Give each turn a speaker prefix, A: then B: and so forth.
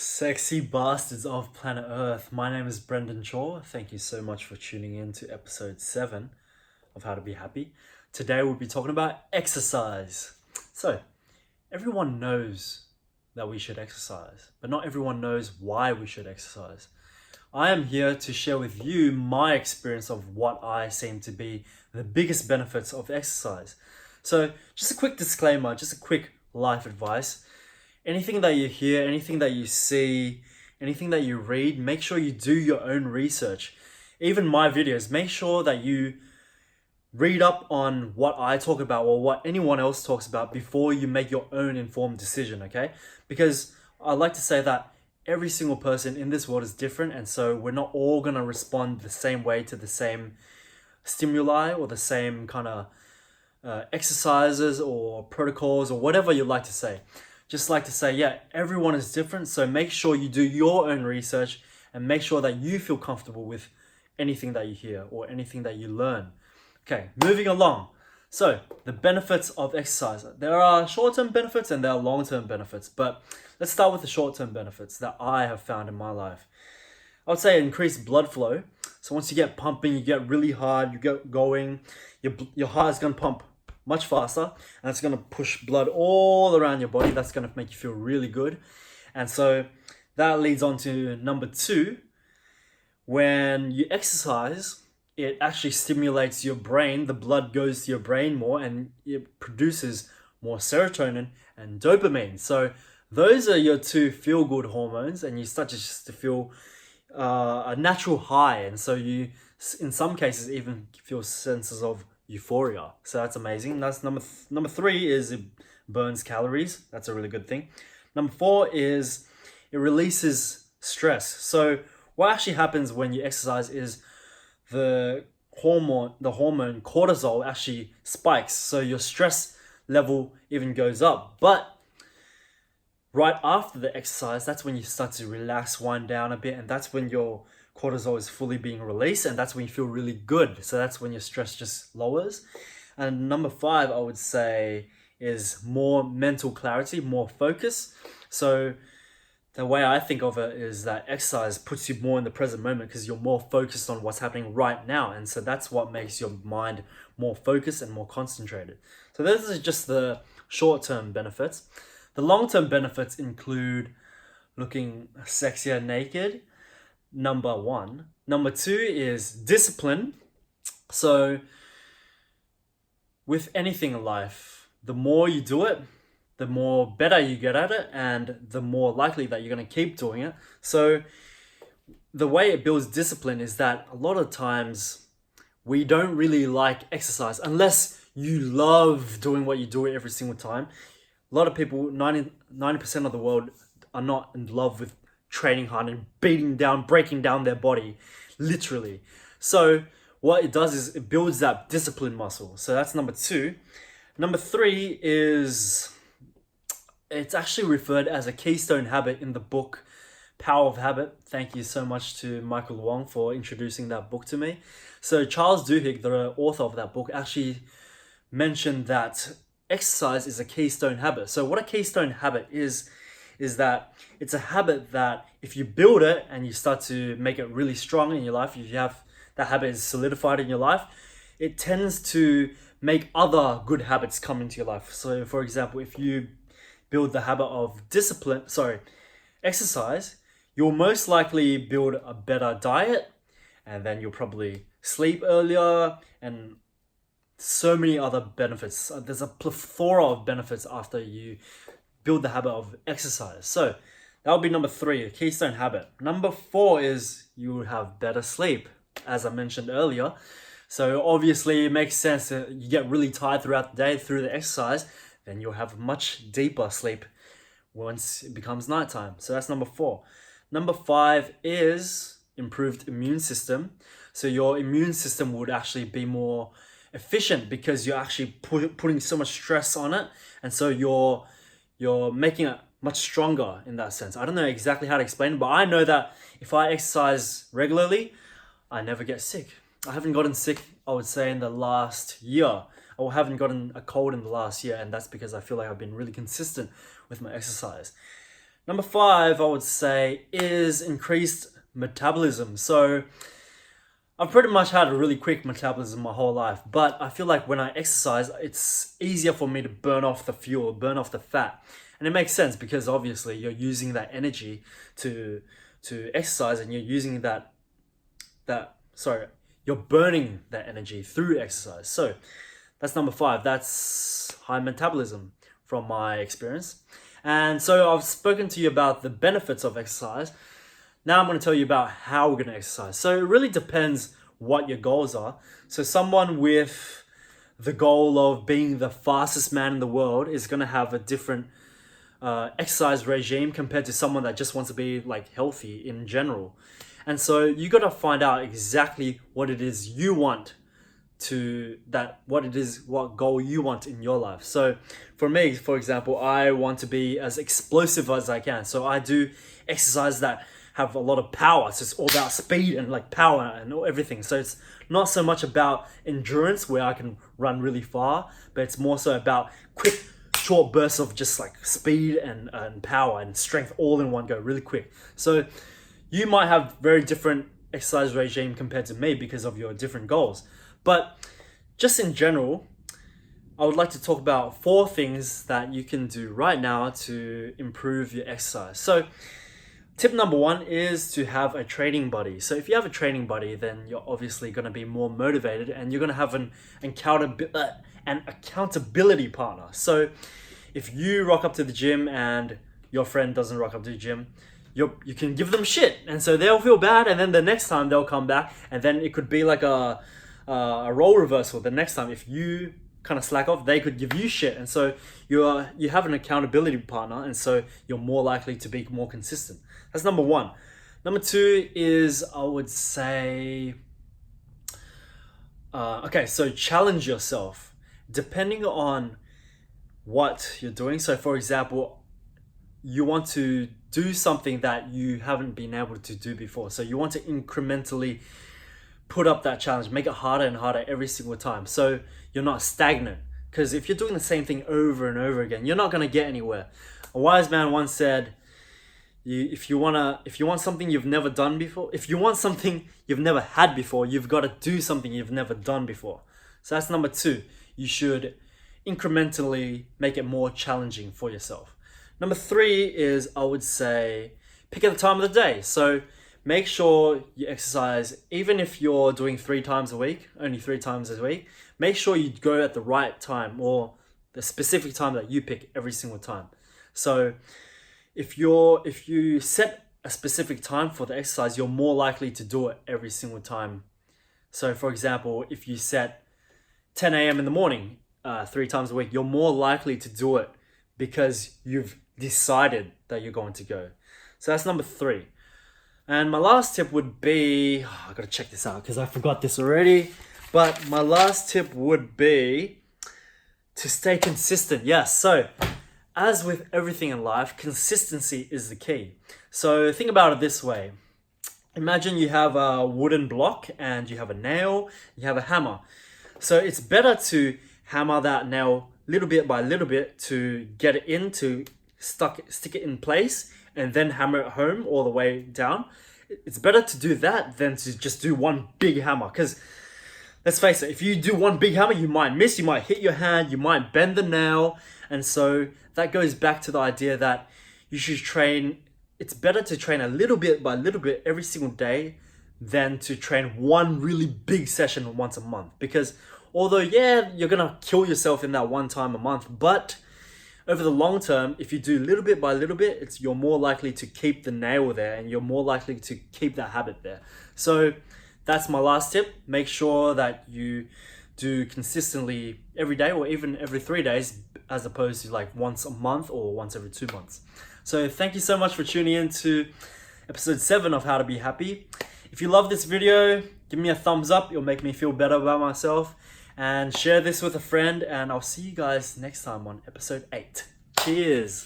A: Sexy bastards of planet Earth. My name is Brendan Shaw. Thank you so much for tuning in to episode 7 of How to Be Happy. Today we'll be talking about exercise. So, everyone knows that we should exercise, but not everyone knows why we should exercise. I am here to share with you my experience of what I seem to be the biggest benefits of exercise. So, just a quick disclaimer, just a quick life advice. Anything that you hear, anything that you see, anything that you read, make sure you do your own research. Even my videos, make sure that you read up on what I talk about or what anyone else talks about before you make your own informed decision, okay? Because I like to say that every single person in this world is different, and so we're not all going to respond the same way to the same stimuli or the same kind of exercises or protocols or whatever you like to say. Just like to say, yeah, everyone is different, so make sure you do your own research and make sure that you feel comfortable with anything that you hear or anything that you learn. Okay, moving along. So, the benefits of exercise. There are short-term benefits and there are long-term benefits, but let's start with the short-term benefits that I have found in my life. I would say increased blood flow. So once you get pumping, you get really hard, you get going, your heart is going to pump much faster, and it's going to push blood all around your body. That's going to make you feel really good. And so that leads on to number 2. When you exercise, it actually stimulates your brain. The blood goes to your brain more and it produces more serotonin and dopamine. So those are your 2 feel-good hormones, and you start just to feel a natural high. And so you, in some cases, even feel senses of euphoria. So that's amazing. That's number 3 is it burns calories. That's a really good thing. Number 4 is it releases stress. So what actually happens when you exercise is the hormone cortisol actually spikes. So your stress level even goes up. But right after the exercise, that's when you start to relax, wind down a bit, and that's when your cortisol is fully being released, and that's when you feel really good. So that's when your stress just lowers. And number 5, I would say, is more mental clarity, more focus. So the way I think of it is that exercise puts you more in the present moment because you're more focused on what's happening right now. And so that's what makes your mind more focused and more concentrated. So those are just the short-term benefits. The long-term benefits include looking sexier naked, number 1. Number 2 is discipline. So with anything in life, the more you do it, the more better you get at it, and the more likely that you're going to keep doing it. So the way it builds discipline is that a lot of times we don't really like exercise unless you love doing what you do every single time. A lot of people, 90% of the world, are not in love with training hard and breaking down their body, literally. So what it does is it builds that discipline muscle. So that's number 2. Number 3 is, it's actually referred as a keystone habit in the book Power of Habit. Thank you so much to Michael Wong for introducing that book to me. So Charles Duhigg, the author of that book, actually mentioned that exercise is a keystone habit. So what a keystone habit is that it's a habit that if you build it and you start to make it really strong in your life, if you have that habit is solidified in your life, it tends to make other good habits come into your life. So for example, if you build the habit of exercise, you'll most likely build a better diet, and then you'll probably sleep earlier, and so many other benefits. There's a plethora of benefits after you build the habit of exercise. So that would be number 3, a keystone habit. Number 4 is you will have better sleep, as I mentioned earlier. So obviously it makes sense that you get really tired throughout the day through the exercise, then you'll have much deeper sleep once it becomes nighttime. So that's number 4. Number 5 is improved immune system. So your immune system would actually be more efficient because you're actually putting so much stress on it, and so you're making it much stronger in that sense. I don't know exactly how to explain it, but I know that if I exercise regularly, I never get sick. I haven't gotten sick, I would say, in the last year. I haven't gotten a cold in the last year, and that's because I feel like I've been really consistent with my exercise. Number 5, I would say, is increased metabolism. So I've pretty much had a really quick metabolism my whole life, but I feel like when I exercise, it's easier for me to burn off the fuel, burn off the fat. And it makes sense because obviously you're using that energy to exercise, and you're using you're burning that energy through exercise. So that's number 5. That's high metabolism from my experience. And so I've spoken to you about the benefits of exercise. Now I'm going to tell you about how we're going to exercise. So it really depends what your goals are. So someone with the goal of being the fastest man in the world is going to have a different exercise regime compared to someone that just wants to be like healthy in general. And so you got to find out exactly what it is you want what goal you want in your life. So for me, for example, I want to be as explosive as I can. So I do exercise that have a lot of power. So it's all about speed and like power and everything. So it's not so much about endurance where I can run really far, but it's more so about quick, short bursts of just like speed and power and strength all in one go really quick. So you might have very different exercise regime compared to me because of your different goals. But just in general, I would like to talk about 4 things that you can do right now to improve your exercise. So tip number 1 is to have a training buddy. So if you have a training buddy, then you're obviously going to be more motivated and you're going to have an accountability partner. So if you rock up to the gym and your friend doesn't rock up to the gym, you can give them shit, and so they'll feel bad, and then the next time they'll come back, and then it could be like a role reversal. The next time, if you kind of slack off, they could give you shit, and so you have an accountability partner, and so you're more likely to be more consistent. That's number 1. Number 2 is, I would say, so challenge yourself depending on what you're doing. So for example, you want to do something that you haven't been able to do before. So you want to incrementally put up that challenge, make it harder and harder every single time. So you're not stagnant. Because if you're doing the same thing over and over again, you're not going to get anywhere. A wise man once said, if you want something you've never done before, if you want something you've never had before, you've got to do something you've never done before. So that's number 2. You should incrementally make it more challenging for yourself. Number 3 is, I would say, pick at the time of the day. So make sure you exercise, even if you're doing 3 times a week, only 3 times a week, make sure you go at the right time or the specific time that you pick every single time. So if you set a specific time for the exercise, you're more likely to do it every single time. So for example, if you set 10 a.m. in the morning, 3 times a week, you're more likely to do it because you've decided that you're going to go. So that's number 3. And my last tip would be, I gotta check this out because I forgot this already. But my last tip would be to stay consistent. Yes, so as with everything in life, consistency is the key. So think about it this way. Imagine you have a wooden block and you have a nail, you have a hammer. So it's better to hammer that nail little bit by little bit to get it in, to stick it in place, and then hammer it home all the way down. It's better to do that than to just do one big hammer. Because let's face it, if you do one big hammer, you might miss, you might hit your hand, you might bend the nail. And so that goes back to the idea that you should train. It's better to train a little bit by little bit every single day than to train one really big session once a month. Because although, yeah, you're going to kill yourself in that one time a month, but over the long term, if you do little bit by little bit, you're more likely to keep the nail there and you're more likely to keep that habit there. So that's my last tip. Make sure that you do consistently every day or even every 3 days, as opposed to like once a month or once every 2 months. So thank you so much for tuning in to episode 7 of How to Be Happy. If you love this video, give me a thumbs up. It'll make me feel better about myself. And share this with a friend. And I'll see you guys next time on episode 8. Cheers.